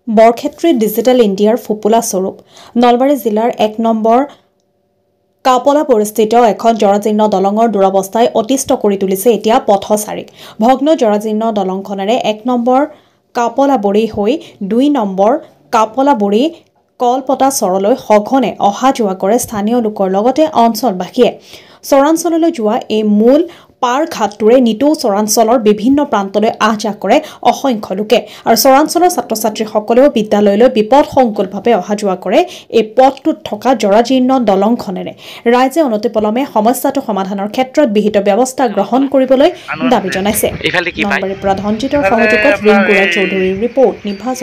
Barkhetri digital ইণ্ডিয়াৰ ফুপুলা স্বৰূপ নলবাৰী জিলাৰ ১ নম্বৰ কাপলা পৰিস্থিত এখন জৰাজীৰ্ণ দলঙৰ দুৰৱস্থাই অতিষ্ঠ কৰি তুলিছে এতিয়া পথচাৰীক। ভগ্ন জৰাজীৰ্ণ দলংখনেৰে ১ নম্বৰ কাপলাবৰী হৈ ২ নম্বৰ কাপলাবৰী কলপতা চৰলৈ সঘনে অহা যোৱা কৰে স্থানীয় লোকৰ লগতে অঞ্চলবাসীয়ে। চৰাঞ্চললৈ যোৱা এই মূল পাৰ ঘাটটোৰে নিতৌ চৰাঞ্চলৰ বিভিন্ন প্ৰান্তলৈ আহ যাহ কৰে অসংখ্য লোকে আৰু চৰাঞ্চলৰ ছাত্ৰ ছাত্ৰীসকলেও বিদ্যালয়লৈ বিপদসংকুলভাৱে অহা যোৱা কৰে এই পথটোত থকা জৰাজীৰ্ণ দলংখনেৰে। ৰাইজে অনতিপলমে সমস্যাটো সমাধানৰ ক্ষেত্ৰত বিহিত ব্যৱস্থা গ্ৰহণ কৰিবলৈ দাবী জনাইছে। নলবাৰীৰ পৰা ধনজিতৰ সহযোগত ৰিংগুৰা চৌধুৰীৰ ৰিপৰ্ট নিভাজ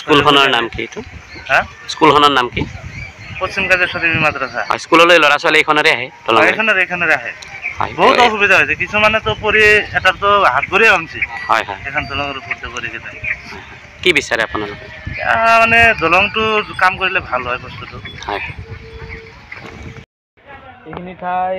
স্কুলখনৰ নাম কি? স্কুলখনৰ নাম কি? পশ্চিম কাজেশ্বৰী মাদ্ৰাসা। স্কুললৈ ল'ৰা ছোৱালী এইখনৰে আহে? এইখনৰে আহে। বহুত অসুবিধা হৈছে, কিছুমানে তো পৰি এটাতো হাত ভৰিয়ে ভাঙছি। হয় হয়। এখন দলঙৰ ওপৰতে পৰি কেইটা। কি বিচাৰে আপোনালোকে? মানে দলংটো কাম কৰিলে ভাল হয় বস্তুটো। হয়। এইখিনি ঠাই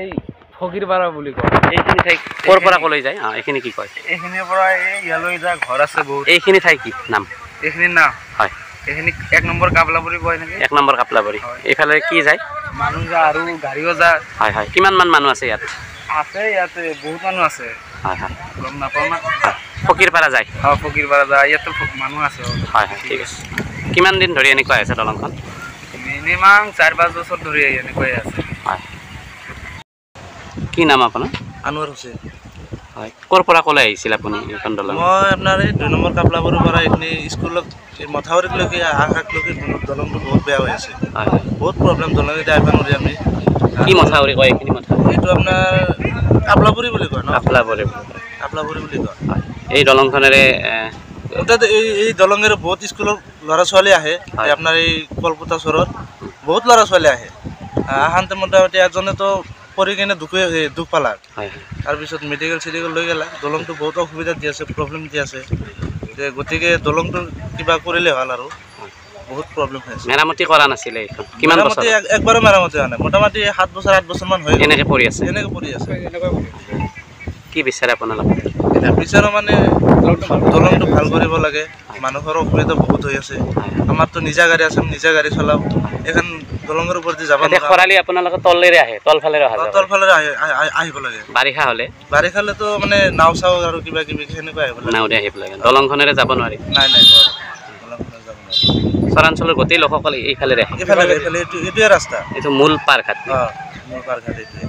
ফকীৰপাৰা বুলি কয়। এইখিনি ঠাই ক'ৰ পৰা ক'লৈ যায়? এইখিনি কি কয়? এইখিনিৰ পৰা ইয়ালৈ যা ঘৰ আছে বহুত। এইখিনি ঠাই কি নাম? এইখিনিৰ নাম? হয়। এইখিনি ১ নম্বৰ কাপলাবৰী কয় নেকি? ১ নম্বৰ কাপলাবৰী। এইফালে কি যায়? মানুহ যায় আৰু গাড়ীও যায়। হয় হয়। কিমান মানুহ আছে ইয়াত? আছে ইয়াতে বহুত মানুহ আছে। হয় হয়। গম নাপাওঁ না। ফকীৰপাৰা যায়? ফকীৰপাৰা যায়, ইয়াতো মানুহ আছে। হয় হয়, ঠিক আছে। কিমান দিন ধৰি এনেকুৱা আছে দলংখন? মিনিমাম ৪-৫ বছৰ ধৰি এনেকুৱাই আছে। হয়। কি নাম আপোনাৰ? আনোৱাৰ হুছেইন। হয়। ক'ৰ পৰা ক'লৈ আহিছিল আপুনি এইখন দলং? মই আপোনাৰ এই ২ নম্বৰ কাপলাবৰীৰ পৰা এইখিনি স্কুলত মথাউৰিলৈকে আহাকলৈকে দলংটো বহুত বেয়া হৈ আছে। হয়। বহুত প্ৰব্লেম, দলং এতিয়া আহিব নোৱাৰি আমি। কি মথাউৰি কয় এইখিনি মথাউৰি? এইটো আপোনাৰ কাপলাবৰী বুলি কয় ন? কাপলাবৰী বুলি কয়। হয়। এই দলংখনেৰে এই দলঙেৰে বহুত স্কুলৰ ল'ৰা ছোৱালী আহে। আপোনাৰ এই কলপতা চৰত বহুত ল'ৰা ছোৱালী আহে। আহান্তে মোটামুটি এজনেতো পৰি কিনে দুখ পালা। তাৰপিছত মেডিকেল চেডিকেল লৈ গেলা। দলংটো বহুত অসুবিধা দি আছে, প্ৰব্লেম দি আছে। গতিকে দলংটো কিবা কৰিলে ভাল আৰু বহুত প্ৰব্লেম হৈ আছে। মেৰামতি কৰা নাছিলে এইখন? কিমান বছৰ? একবাৰো মেৰামতি হোৱা নাই, মোটামুটি 7 বছৰ 8 বছৰমান হৈ এনেকৈ পৰি আছে? এনেকৈ পৰি আছে। কি বিচাৰে আপোনালোকে? এতিয়া বিচাৰো মানে দলংটো ভাল কৰিব লাগে। মানুহৰ অসুবিধা বহুত হৈ আছে। আমাৰতো নিজা গাড়ী আছে, নিজা গাড়ী চলাওঁ। এখন দলঙৰ ওপৰত যাব নোৱাৰে। খৰালি আপোনালোকে তলেৰে আহে? তলফালেৰে অহা যায়? তলফালেৰে আহিব লাগে। বাৰিষা হ'লে? বাৰিষা হ'লেতো মানে নাও চাও আৰু কিবা কিবি সেনেকুৱা আহিব লাগে। নাওৰে আহিব লাগে। দলংখনেৰে যাব নোৱাৰি? নাই নাই, দলংখনেৰে যাব নোৱাৰি। চৰাঞ্চলৰ গোটেই লোকসকল এইফালেৰে আহে? এইটোৱে ৰাস্তা। এইটো মূল পাৰ ঘাট? মূল পাৰ ঘাট এইটোৱে।